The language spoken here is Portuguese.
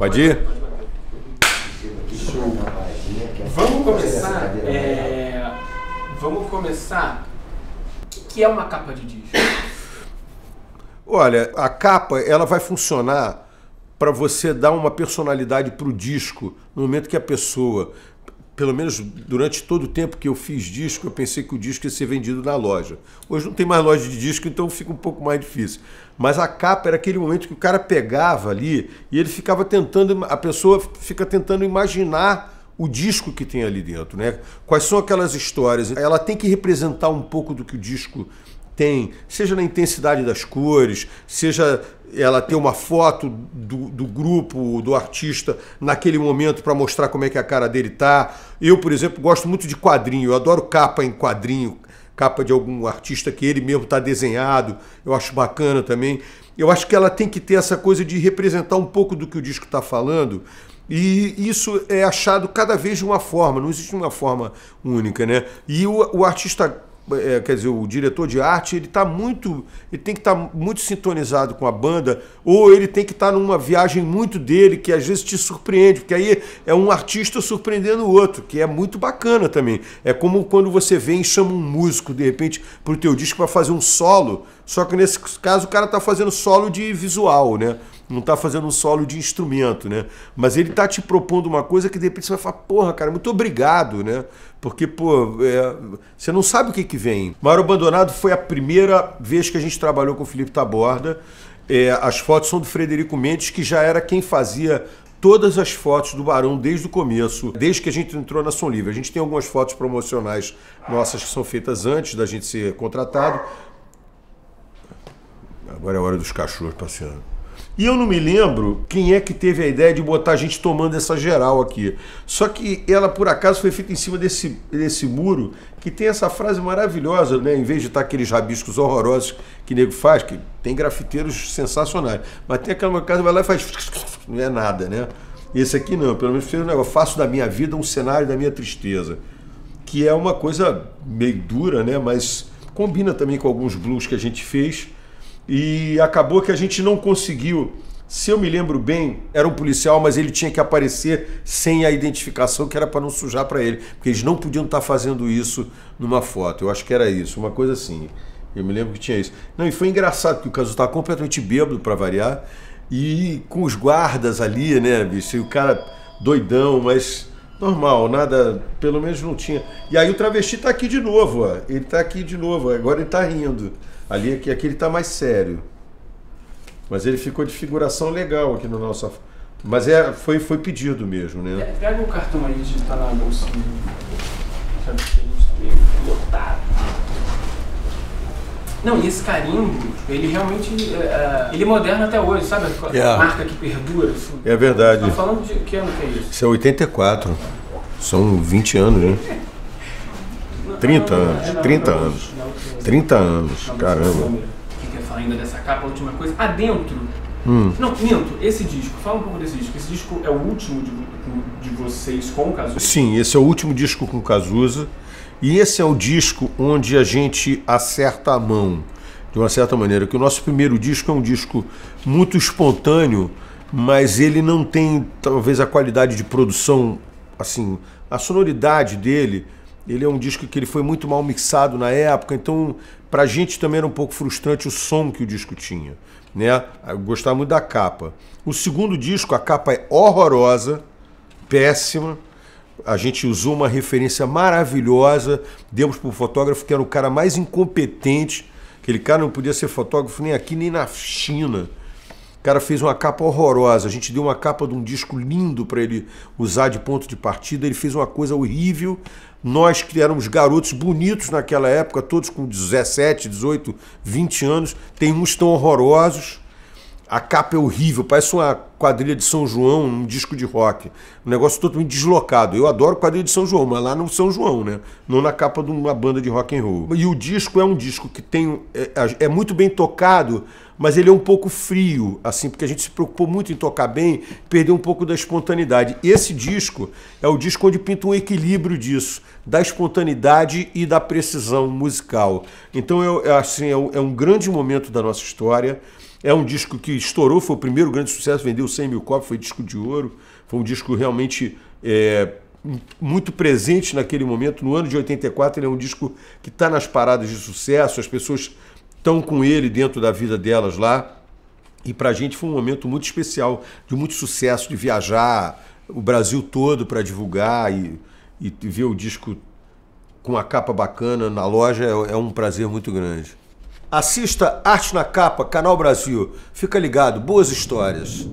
Pode ir? Show. Vamos começar. O que é uma capa de disco? Olha, a capa ela vai funcionar para você dar uma personalidade para o disco no momento que a pessoa, pelo menos durante todo o tempo que eu fiz disco, eu pensei que o disco ia ser vendido na loja. Hoje não tem mais loja de disco, então fica um pouco mais difícil. Mas a capa era aquele momento que o cara pegava ali e ele ficava tentando, a pessoa fica tentando imaginar o disco que tem ali dentro, né? Quais são aquelas histórias? Ela tem que representar um pouco do que o disco tem, seja na intensidade das cores, seja ela ter uma foto do grupo, do artista naquele momento para mostrar como é que a cara dele tá. Eu, por exemplo, gosto muito de quadrinho, eu adoro capa em quadrinho, capa de algum artista que ele mesmo está desenhado, eu acho bacana também. Eu acho que ela tem que ter essa coisa de representar um pouco do que o disco está falando, e isso é achado cada vez de uma forma, não existe uma forma única, né? E o artista, quer dizer, o diretor de arte, ele tem que estar muito sintonizado com a banda, ou ele tem que estar numa viagem muito dele, que às vezes te surpreende, porque aí é um artista surpreendendo o outro, que é muito bacana também. É como quando você vem e chama um músico, de repente, para o teu disco para fazer um solo, só que nesse caso o cara está fazendo solo de visual, né? Não está fazendo um solo de instrumento, né? Mas ele está te propondo uma coisa que de repente você vai falar, porra, cara, muito obrigado, né? Porque, pô, você não sabe o que vem. Mar Abandonado foi a primeira vez que a gente trabalhou com o Felipe Taborda. As fotos são do Frederico Mendes, que já era quem fazia todas as fotos do Barão desde o começo, desde que a gente entrou na Som Livre. A gente tem algumas fotos promocionais nossas que são feitas antes da gente ser contratado. Agora é a hora dos cachorros passeando. E eu não me lembro quem é que teve a ideia de botar a gente tomando essa geral aqui. Só que ela, por acaso, foi feita em cima desse muro, que tem essa frase maravilhosa, né? Em vez de estar aqueles rabiscos horrorosos que o nego faz, que tem grafiteiros sensacionais. Mas tem aquela casa, vai lá e faz... Não é nada, né? Esse aqui não, pelo menos fez um negócio. Faço da minha vida um cenário da minha tristeza. Que é uma coisa meio dura, né? Mas combina também com alguns blues que a gente fez. E acabou que a gente não conseguiu, se eu me lembro bem, era um policial, mas ele tinha que aparecer sem a identificação, que era para não sujar para ele, porque eles não podiam estar fazendo isso numa foto. Eu acho que era isso, uma coisa assim. Eu me lembro que tinha isso. Não, e foi engraçado, porque o Cazu estava completamente bêbado, para variar, e com os guardas ali, né, bicho, e o cara doidão, mas normal, nada, pelo menos não tinha. E aí o travesti está aqui de novo, ó. Ele está aqui de novo, agora ele está rindo. Ali, aqui ele está mais sério. Mas ele ficou de figuração legal aqui no nosso... Mas foi pedido mesmo, né? Pega o cartão aí de estar na bolsinha. Sabe que a gente está meio lotado. Não, e esse carimbo, ele realmente... ele é moderno até hoje, sabe? A marca que perdura. Assim. É verdade. Você tá falando de que ano que é isso? Isso é 84. São 20 anos, né? 30 anos, 30 anos. 30 anos, caramba. O que quer falar ainda dessa capa? A última coisa. Adentro. Não, minto. Esse disco. Fala um pouco desse disco. Esse disco é o último de vocês com o Cazuza? Sim, esse é o último disco com o Cazuza. E esse é o disco onde a gente acerta a mão, de uma certa maneira. Que o nosso primeiro disco é um disco muito espontâneo, mas ele não tem, talvez, a qualidade de produção, assim, a sonoridade dele. Ele é um disco que ele foi muito mal mixado na época, então pra gente também era um pouco frustrante o som que o disco tinha, né? Eu gostava muito da capa. O segundo disco, a capa é horrorosa, péssima. A gente usou uma referência maravilhosa, demos pro fotógrafo que era o cara mais incompetente, aquele cara não podia ser fotógrafo nem aqui nem na China. O cara fez uma capa horrorosa, a gente deu uma capa de um disco lindo para ele usar de ponto de partida, ele fez uma coisa horrível. Nós que éramos garotos bonitos naquela época, todos com 17, 18, 20 anos, tem uns tão horrorosos. A capa é horrível, parece uma quadrilha de São João, um disco de rock. Um negócio totalmente deslocado. Eu adoro quadrilha de São João, mas lá no São João, né? Não na capa de uma banda de rock and roll. E o disco é um disco que tem é muito bem tocado, mas ele é um pouco frio, assim, porque a gente se preocupou muito em tocar bem, perdeu um pouco da espontaneidade. Esse disco é o disco onde pinta um equilíbrio disso, da espontaneidade e da precisão musical. Então, assim, é um grande momento da nossa história. É um disco que estourou, foi o primeiro grande sucesso, vendeu 100 mil cópias, foi disco de ouro. Foi um disco realmente muito presente naquele momento. No ano de 84, ele é um disco que está nas paradas de sucesso, as pessoas estão com ele dentro da vida delas lá. E para a gente foi um momento muito especial, de muito sucesso, de viajar o Brasil todo para divulgar e ver o disco com a capa bacana na loja é um prazer muito grande. Assista Arte na Capa, Canal Brasil. Fica ligado, boas histórias.